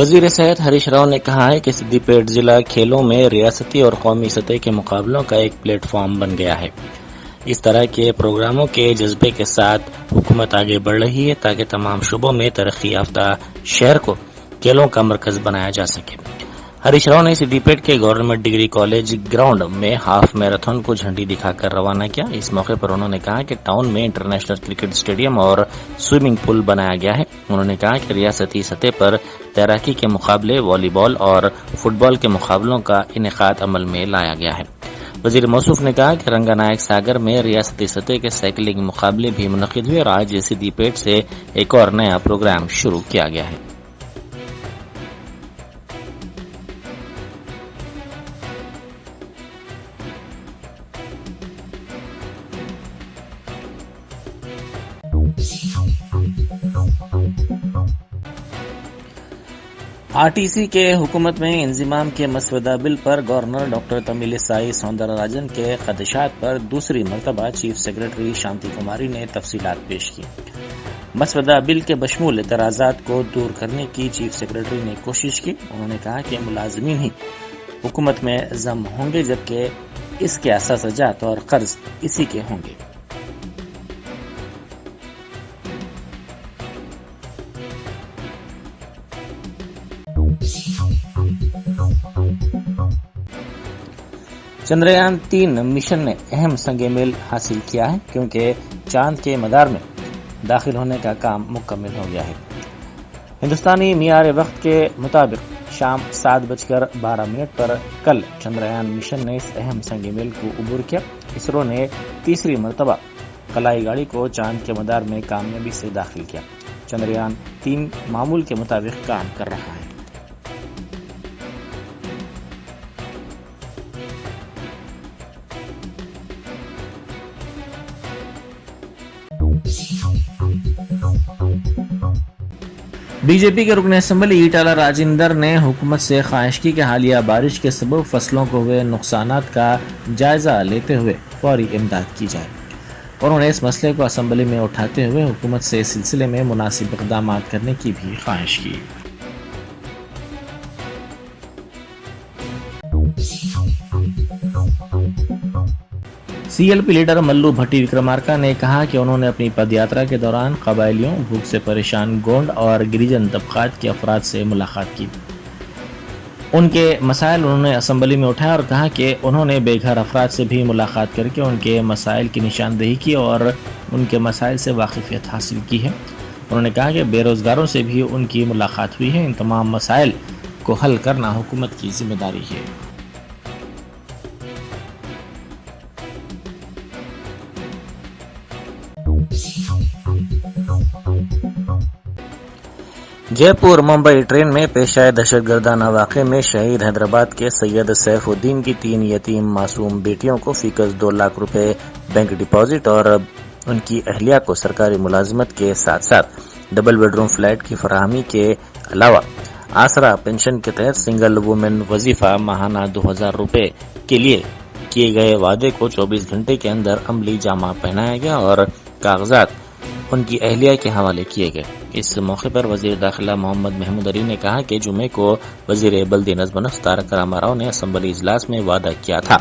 وزیر صحت ہریش راؤ نے کہا ہے کہ سدی پیٹ ضلع کھیلوں میں ریاستی اور قومی سطح کے مقابلوں کا ایک پلیٹ فارم بن گیا ہے۔ اس طرح کے پروگراموں کے جذبے کے ساتھ حکومت آگے بڑھ رہی ہے تاکہ تمام شعبوں میں ترقی یافتہ شہر کو کھیلوں کا مرکز بنایا جا سکے۔ ہریش راؤ نے سدی پیٹ کے گورنمنٹ ڈگری کالج گراؤنڈ میں ہاف میراتھن کو جھنڈی دکھا کر روانہ کیا۔ اس موقع پر انہوں نے کہا کہ ٹاؤن میں انٹرنیشنل کرکٹ اسٹیڈیم اور سوئمنگ پول بنایا گیا ہے۔ انہوں نے کہا کہ ریاستی سطح پر تیراکی کے مقابلے، والی بال اور فٹ بال کے مقابلوں کا انعقاد عمل میں لایا گیا ہے۔ وزیر موصوف نے کہا کہ رنگا نائک ساگر میں ریاستی سطح کے سائیکلنگ مقابلے بھی منعقد ہوئے اور آج سدی پیٹ سے ایک اور نیا پروگرام شروع کیا گیا ہے۔ آر ٹی سی کے حکومت میں انضمام کے مسودہ بل پر گورنر ڈاکٹر تمیلسائی سوندر راجن کے خدشات پر دوسری مرتبہ چیف سیکرٹری شانتی کماری نے تفصیلات پیش کی۔ مسودہ بل کے بشمول اعتراضات کو دور کرنے کی چیف سیکرٹری نے کوشش کی۔ انہوں نے کہا کہ ملازمین ہی حکومت میں ضم ہوں گے جبکہ اس کے اثاثہ جات اور قرض اسی کے ہوں گے۔ چندریان 3 مشن نے اہم سنگ میل حاصل کیا ہے کیونکہ چاند کے مدار میں داخل ہونے کا کام مکمل ہو گیا ہے۔ ہندوستانی معیار وقت کے مطابق شام 7:12 پر کل چندریان مشن نے اس اہم سنگ میل کو عبور کیا۔ اسرو نے تیسری مرتبہ خلائی گاڑی کو چاند کے مدار میں کامیابی سے داخل کیا۔ چندریان 3 معمول کے مطابق کام کر رہا ہے۔ بی جے پی کے رکن اسمبلی ایٹالہ راجندر نے حکومت سے خواہش کی کہ حالیہ بارش کے سبب فصلوں کو ہوئے نقصانات کا جائزہ لیتے ہوئے فوری امداد کی جائے۔ انہوں نے اس مسئلے کو اسمبلی میں اٹھاتے ہوئے حکومت سے اس سلسلے میں مناسب اقدامات کرنے کی بھی خواہش کی۔ سی ایل پی لیڈر ملو بھٹی وکرمارکا نے کہا کہ انہوں نے اپنی پد یاترا کے دوران قبائلیوں، بھوک سے پریشان گونڈ اور گریجن طبقات کے افراد سے ملاقات کی۔ ان کے مسائل انہوں نے اسمبلی میں اٹھایا اور کہا کہ انہوں نے بے گھر افراد سے بھی ملاقات کر کے ان کے مسائل کی نشاندہی کی اور ان کے مسائل سے واقفیت حاصل کی ہے۔ انہوں نے کہا کہ بے روزگاروں سے بھی ان کی ملاقات ہوئی ہے۔ ان تمام مسائل کو حل کرنا حکومت کی ذمہ داری ہے۔ جے پور ممبئی ٹرین میں پیش آئے دہشت گردانہ واقعے میں شہید حیدرآباد کے سید سیف الدین کی 3 یتیم معصوم بیٹیوں کو فی کس 2 لاکھ روپے بینک ڈپازٹ اور ان کی اہلیہ کو سرکاری ملازمت کے ساتھ ساتھ ڈبل بیڈ روم فلیٹ کی فراہمی کے علاوہ آسرا پنشن کے تحت سنگل وومن وظیفہ ماہانہ 2000 روپے کے لیے کیے گئے وعدے کو 24 گھنٹے کے اندر عملی جامہ پہنایا گیا اور کاغذات ان کی اہلیہ کے حوالے کیے گئے۔ اس موقع پر وزیر داخلہ محمد محمود علی نے کہا کہ جمعے کو وزیر بلدی نظم و نسق تارک راما راؤ نے اسمبلی اجلاس میں وعدہ کیا تھا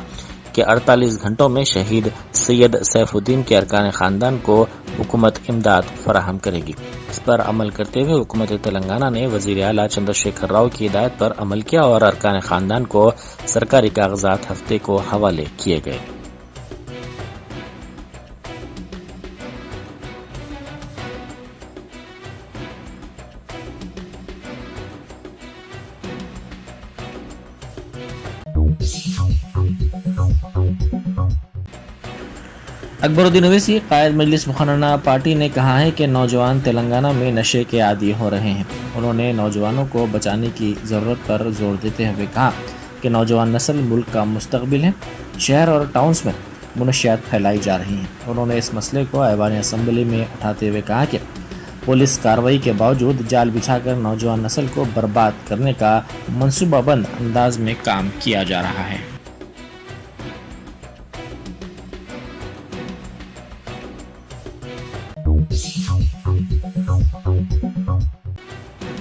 کہ 48 گھنٹوں میں شہید سید سیف الدین کے ارکان خاندان کو حکومت امداد فراہم کرے گی۔ اس پر عمل کرتے ہوئے حکومت تلنگانہ نے وزیر اعلیٰ چندر شیکھر راؤ کی ہدایت پر عمل کیا اور ارکان خاندان کو سرکاری کاغذات ہفتے کو حوالے کیے گئے۔ اکبر الدین اویسی قائد مجلس مقننہ پارٹی نے کہا ہے کہ نوجوان تلنگانہ میں نشے کے عادی ہو رہے ہیں۔ انہوں نے نوجوانوں کو بچانے کی ضرورت پر زور دیتے ہوئے کہا کہ نوجوان نسل ملک کا مستقبل ہے۔ شہر اور ٹاؤنز میں منشیات پھیلائی جا رہی ہیں۔ انہوں نے اس مسئلے کو ایوان اسمبلی میں اٹھاتے ہوئے کہا کہ پولیس کارروائی کے باوجود جال بچھا کر نوجوان نسل کو برباد کرنے کا منصوبہ بند انداز میں کام کیا جا رہا ہے۔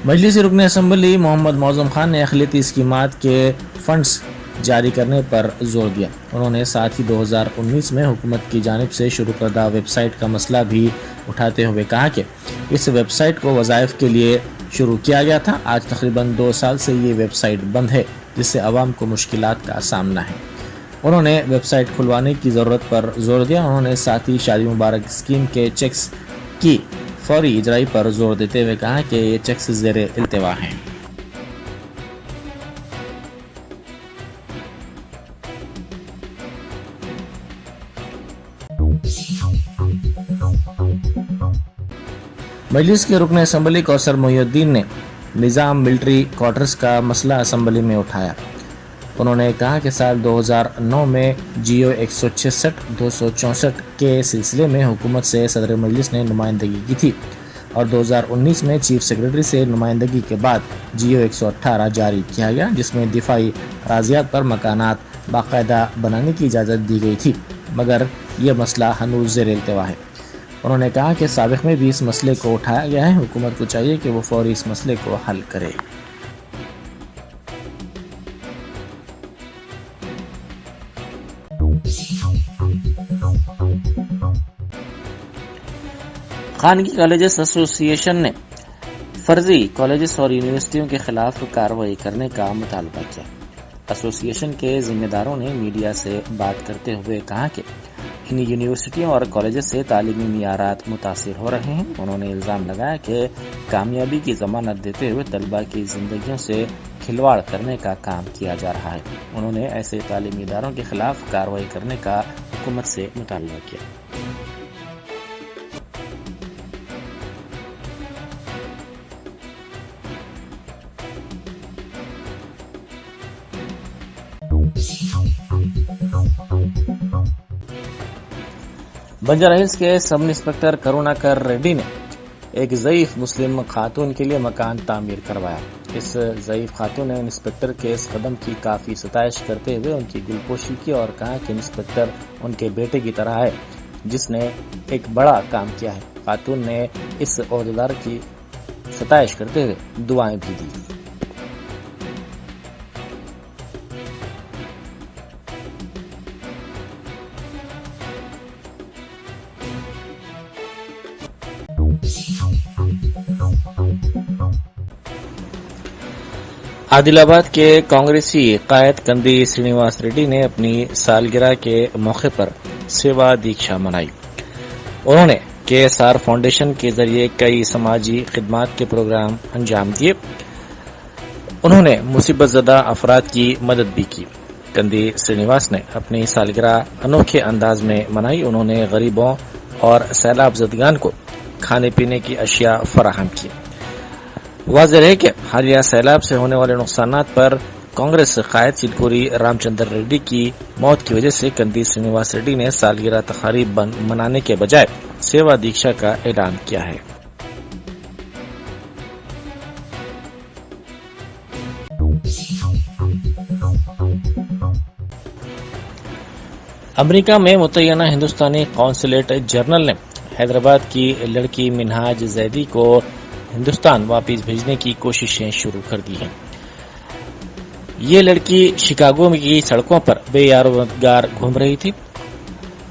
مجلس رکن اسمبلی محمد معظم خان نے اقلیتی اسکیمات کے فنڈز جاری کرنے پر زور دیا. انہوں نے ساتھ ہی 2019 میں حکومت کی جانب سے شروع کردہ ویب سائٹ کا مسئلہ بھی اٹھاتے ہوئے کہا کہ اس ویب سائٹ کو وظائف کے لیے شروع کیا گیا تھا. آج تقریباً 2 سال سے یہ ویب سائٹ بند ہے جس سے عوام کو مشکلات کا سامنا ہے. انہوں نے ویب سائٹ کھلوانے کی ضرورت پر زور دیا. انہوں نے ساتھ ہی شادی مبارک اسکیم کے چیکس کی فوری اجرائی پر زور دیتے ہوئے کہا کہ یہ چیکس زیر التوا ہیں. مجلس کے رکن اسمبلی کوثر محی الدین نے نظام ملٹری کوارٹرز کا مسئلہ اسمبلی میں اٹھایا. انہوں نے کہا کہ سال 2009 میں جیو 166-264 کے سلسلے میں حکومت سے صدر مجلس نے نمائندگی کی تھی اور 2019 میں چیف سیکرٹری سے نمائندگی کے بعد جیو 118 جاری کیا گیا جس میں دفاعی اراضیات پر مکانات باقاعدہ بنانے کی اجازت دی گئی تھی، مگر یہ مسئلہ ہنوز زیر التوا ہے. انہوں نے کہا کہ سابق میں بھی اس مسئلے کو اٹھایا گیا ہے. حکومت کو چاہیے کہ وہ فوری اس مسئلے کو حل کرے. خانگی کالجز ایسوسی ایشن نے فرضی کالجز اور یونیورسٹیوں کے خلاف کارروائی کرنے کا مطالبہ کیا. ایسوسی ایشن کے ذمہ داروں نے میڈیا سے بات کرتے ہوئے کہا کہ ان یونیورسٹیوں اور کالجز سے تعلیمی معیارات متاثر ہو رہے ہیں. انہوں نے الزام لگایا کہ کامیابی کی ضمانت دیتے ہوئے طلباء کی زندگیوں سے کھلواڑ کرنے کا کام کیا جا رہا ہے. انہوں نے ایسے تعلیمی اداروں کے خلاف کارروائی کرنے کا حکومت سے مطالبہ کیا. بنجارہ ہلز کے سب انسپکٹر کروناکر ریڈی نے ایک ضعیف مسلم خاتون کے لیے مکان تعمیر کروایا. اس ضعیف خاتون نے انسپکٹر کے اس قدم کی کافی ستائش کرتے ہوئے ان کی گلپوشی کی اور کہا کہ انسپکٹر ان کے بیٹے کی طرح ہے جس نے ایک بڑا کام کیا ہے. خاتون نے اس عہدیدار کی ستائش کرتے ہوئے دعائیں بھی دی. عادل آباد کے کانگریسی قائد کندی سرینواس ریڈی نے اپنی سالگرہ کے موقع پر سیوا دیکشا منائی. انہوں نے KSR فاؤنڈیشن کے ذریعے کئی سماجی خدمات کے پروگرام انجام دیے. انہوں نے مصیبت زدہ افراد کی مدد بھی کی. کندی سرینواس نے اپنی سالگرہ انوکھے انداز میں منائی. انہوں نے غریبوں اور سیلاب زدگان کو کھانے پینے کی اشیاء فراہم کی. واضح ہے کہ حالیہ سیلاب سے ہونے والے نقصانات پر کانگریس قائد سلپوری رام چندر ریڈی کی موت کی وجہ سے کندی سرینواس ریڈی نے سالگرہ تقاریب منانے کے بجائے سیوا دیکشا کا اعلان کیا ہے. امریکہ میں متعینہ ہندوستانی قونصلیٹ جنرل نے حیدرآباد کی لڑکی منہاج زیدی کو ہندوستان واپس بھیجنے کی کوششیں شروع کر دی ہیں. یہ لڑکی شکاگو کی سڑکوں پر بے یار و مددگار گھوم رہی تھی.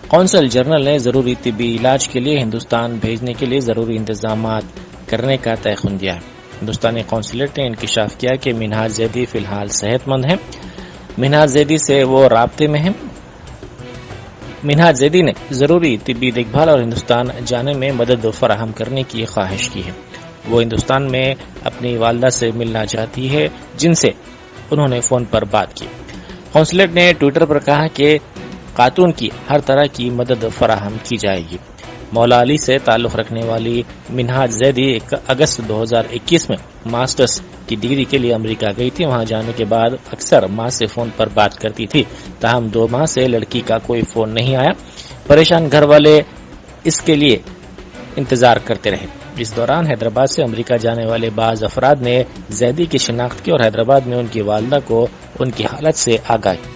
قونصل جنرل نے ضروری طبی علاج کے لیے ہندوستان بھیجنے کے لیے ضروری انتظامات کرنے کا تیقن دیا ہے. ہندوستانی قونصلیٹ نے انکشاف کیا کہ منہاج زیدی فی الحال صحت مند ہیں. منہاج زیدی سے وہ رابطے میں ہیں. منہاج زیدی نے ضروری طبی دیکھ بھال اور ہندوستان جانے میں مدد فراہم کرنے کی خواہش کی ہے. وہ ہندوستان میں اپنی والدہ سے ملنا چاہتی ہے جن سے انہوں نے فون پر بات کی. قونصلیٹ نے ٹویٹر پر کہا کہ خاتون کی ہر طرح کی مدد فراہم کی جائے گی. مولا علی سے تعلق رکھنے والی منہاج زیدی 1 اگست 2021 میں ماسٹرز کی ڈگری کے لیے امریکہ گئی تھی. وہاں جانے کے بعد اکثر ماں سے فون پر بات کرتی تھی. تاہم 2 ماہ سے لڑکی کا کوئی فون نہیں آیا. پریشان گھر والے اس کے لیے انتظار کرتے رہے. اس دوران حیدرآباد سے امریکہ جانے والے بعض افراد نے زیدی کی شناخت کی اور حیدرآباد میں ان کی والدہ کو ان کی حالت سے آگاہ کی.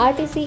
RTC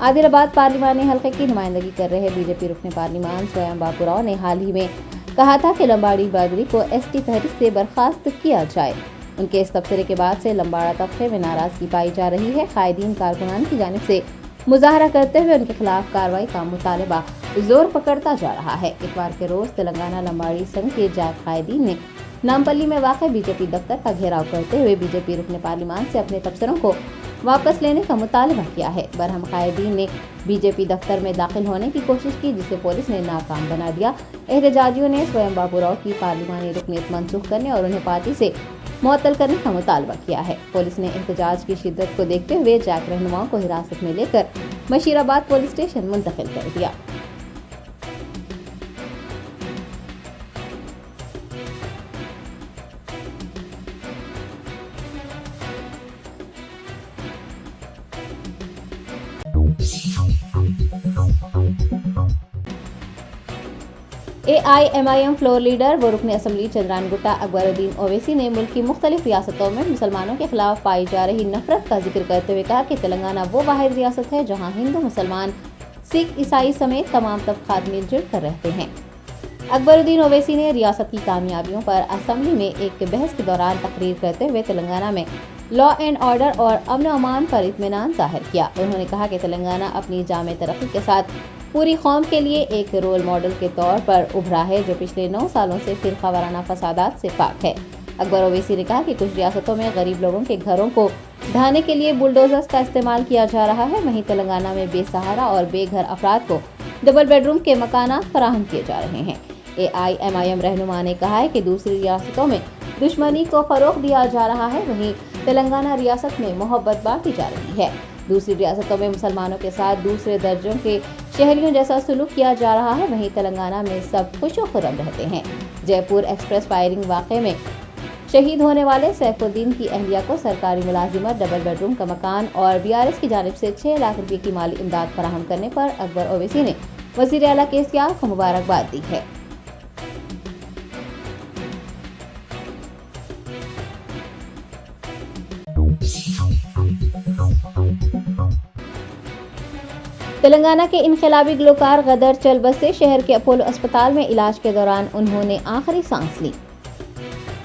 عادل آباد پارلیمانی حلقے کی نمائندگی کر رہے بی جے پی رکن پارلیمان سویم باپو راؤ نے حال ہی میں کہا تھا کہ لمباڑی برادری کو ایس ٹی فہرست سے برخاست کیا جائے۔ ان کے اس تبصرے کے بعد سے لمباڑا طبقے میں ناراضگی پائی جا رہی ہے۔ قائدین کارکنان کی جانب سے مظاہرہ کرتے ہوئے ان کے خلاف کارروائی کا مطالبہ زور پکڑتا جا رہا ہے۔ اتوار کے روز تلنگانہ لمباڑی سنگھ کے جاٹ قائدین نے نامپلی میں واقع بی جے پی دفتر کا گھیراؤ کرتے ہوئے بی جے پی رکن پارلیمان سے اپنے تبصروں کو واپس لینے کا مطالبہ کیا ہے۔ برہم قائدین نے بی جے پی دفتر میں داخل ہونے کی کوشش کی، جسے پولیس نے ناکام بنا دیا۔ احتجاجیوں نے سویم باپو راؤ کی پارلیمانی رکنیت منسوخ کرنے اور انہیں پارٹی سے معطل کرنے کا مطالبہ کیا ہے۔ پولیس نے احتجاج کی شدت کو دیکھتے ہوئے جاٹ رہنماؤں کو حراست میں لے کر مشیر آباد پولیس اسٹیشن منتقل کر دیا۔ AIMIM فلور لیڈر و رکن اسمبلی چندران گٹا اکبر الدین اویسی نے ملک کی مختلف ریاستوں میں مسلمانوں کے خلاف پائی جا رہی نفرت کا ذکر کرتے ہوئے کہا کہ تلنگانہ وہ واحد ریاست ہے جہاں ہندو، مسلمان، سکھ، عیسائی سمیت تمام طبقات مل جل کر رہتے ہیں۔ اکبر الدین اویسی نے ریاست کی کامیابیوں پر اسمبلی میں ایک بحث کے دوران تقریر کرتے ہوئے تلنگانہ میں لا اینڈ آرڈر اور امن و امان پر اطمینان ظاہر کیا۔ انہوں نے کہا کہ تلنگانہ اپنی جامع ترقی کے ساتھ پوری قوم کے لیے ایک رول ماڈل کے طور پر ابھرا ہے، جو پچھلے 9 سالوں سے فرقہ وارانہ فسادات سے پاک ہے۔ اکبر اویسی نے کہا کہ کچھ ریاستوں میں غریب لوگوں کے گھروں کو ڈھانے کے لیے بلڈوزرز کا استعمال کیا جا رہا ہے، وہیں تلنگانہ میں بے سہارا اور بے گھر افراد کو ڈبل بیڈ روم کے مکانات فراہم کیے جا رہے ہیں۔ AIMIM رہنما نے کہا ہے کہ دوسری ریاستوں میں دشمنی کو فروغ دیا جا رہا ہے، وہیں تلنگانہ ریاست میں محبت بانٹی جا رہی ہے۔ دوسری ریاستوں میں مسلمانوں کے ساتھ دوسرے درجوں کے شہریوں جیسا سلوک کیا جا رہا ہے، وہیں تلنگانہ میں سب خوش و خرم رہتے ہیں۔ جے پور ایکسپریس فائرنگ واقعے میں شہید ہونے والے سیف الدین کی اہلیہ کو سرکاری ملازمت، ڈبل بیڈ روم کا مکان اور BRS کی جانب سے 6 لاکھ روپے کی مالی امداد فراہم کرنے پر اکبر اویسی نے وزیر اعلیٰ KCR کو مبارکباد دی ہے۔ تلنگانہ کے انقلابی گلوکار غدر چل بسے شہر کے اپولو اسپتال میں علاج کے دوران انہوں نے آخری سانس لی۔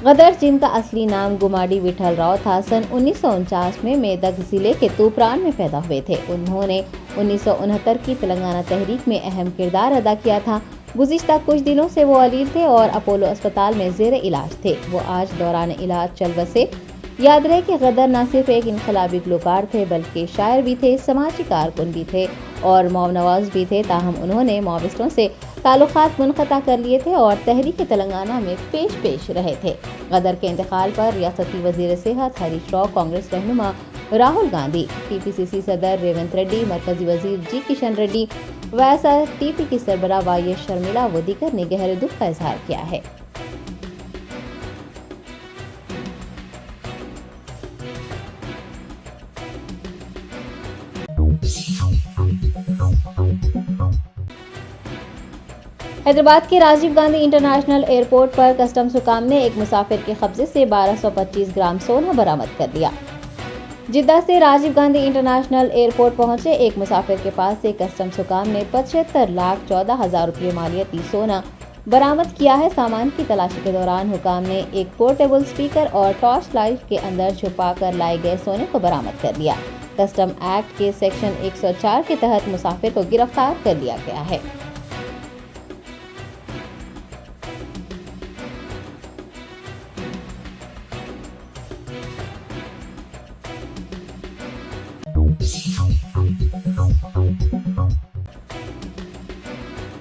غدر، جن کا اصلی نام گماڈی وٹھل راؤ تھا، سن 1949 میں میدک ضلع کے توپران میں پیدا ہوئے تھے۔ انہوں نے 1969 کی تلنگانہ تحریک میں اہم کردار ادا کیا تھا۔ گزشتہ کچھ دنوں سے وہ علیل تھے اور اپولو اسپتال میں زیر علاج تھے۔ وہ آج دوران علاج چل بسے۔ یاد رہے کہ غدر نہ صرف ایک انقلابی گلوکار تھے بلکہ شاعر بھی تھے، سماجی کارکن بھی تھے اور ماؤ نواز بھی تھے، تاہم انہوں نے ماویسٹوں سے تعلقات منقطع کر لیے تھے اور تحریک تلنگانہ میں پیش رہے تھے۔ غدر کے انتقال پر ریاستی وزیر صحت ہریش راؤ، کانگریس رہنما راہل گاندھی، TPCC صدر ریونت ریڈی، مرکزی وزیر جی کشن ریڈی، YSRTP کی سربراہ YS شرمیلا و دیگر نے گہرے دکھ کا اظہار کیا ہے۔ حیدرآباد کے راجیو گاندھی انٹرنیشنل ایئرپورٹ پر کسٹمز حکام نے ایک مسافر کے قبضے سے 1225 گرام سونا برآمد کر لیا۔ جدہ سے راجیو گاندھی انٹرنیشنل ایئرپورٹ پہنچے ایک مسافر کے پاس سے کسٹمز حکام نے 75,14,000 روپے مالیتی سونا برآمد کیا ہے۔ سامان کی تلاشی کے دوران حکام نے ایک پورٹیبل اسپیکر اور ٹارچ لائٹ کے اندر چھپا کر لائے گئے سونے کو برآمد کر لیا۔ کسٹم ایکٹ کے سیکشن 104 کے تحت مسافر کو گرفتار کر لیا گیا ہے۔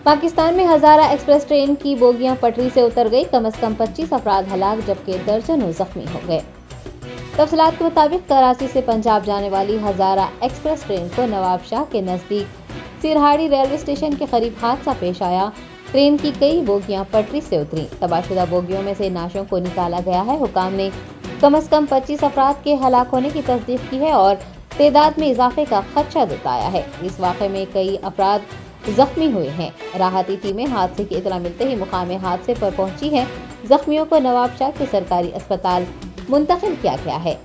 پاکستان میں ہزارہ ایکسپریس ٹرین کی بوگیاں پٹری سے اتر گئی، کم از کم 25 افراد ہلاک جبکہ درجنوں زخمی ہو گئے۔ تفصیلات کے مطابق کراچی سے پنجاب جانے والی ہزارہ ایکسپریس ٹرین کو نواب شاہ کے نزدیک سرہاڑی ریلوے اسٹیشن کے قریب حادثہ پیش آیا۔ ٹرین کی کئی بوگیاں پٹری سے اتری، تباہ شدہ بوگیوں میں سے نعشوں کو نکالا گیا ہے۔ حکام نے کم از کم 25 افراد کے ہلاک ہونے کی تصدیق کی ہے اور تعداد میں اضافے کا خدشہ جتایا ہے۔ اس واقعے میں کئی افراد زخمی ہوئے ہیں۔ راحتی ٹیمیں حادثے کی اطلاع ملتے ہی مقام حادثے پر پہنچی ہیں۔ زخمیوں کو نواب شاہ کے سرکاری اسپتال منتقل کیا گیا ہے۔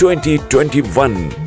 2021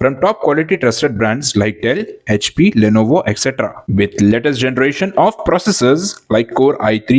from top quality trusted brands like Dell, HP, Lenovo, etc. with latest generation of processors like Core i3,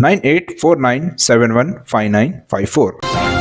9849715954।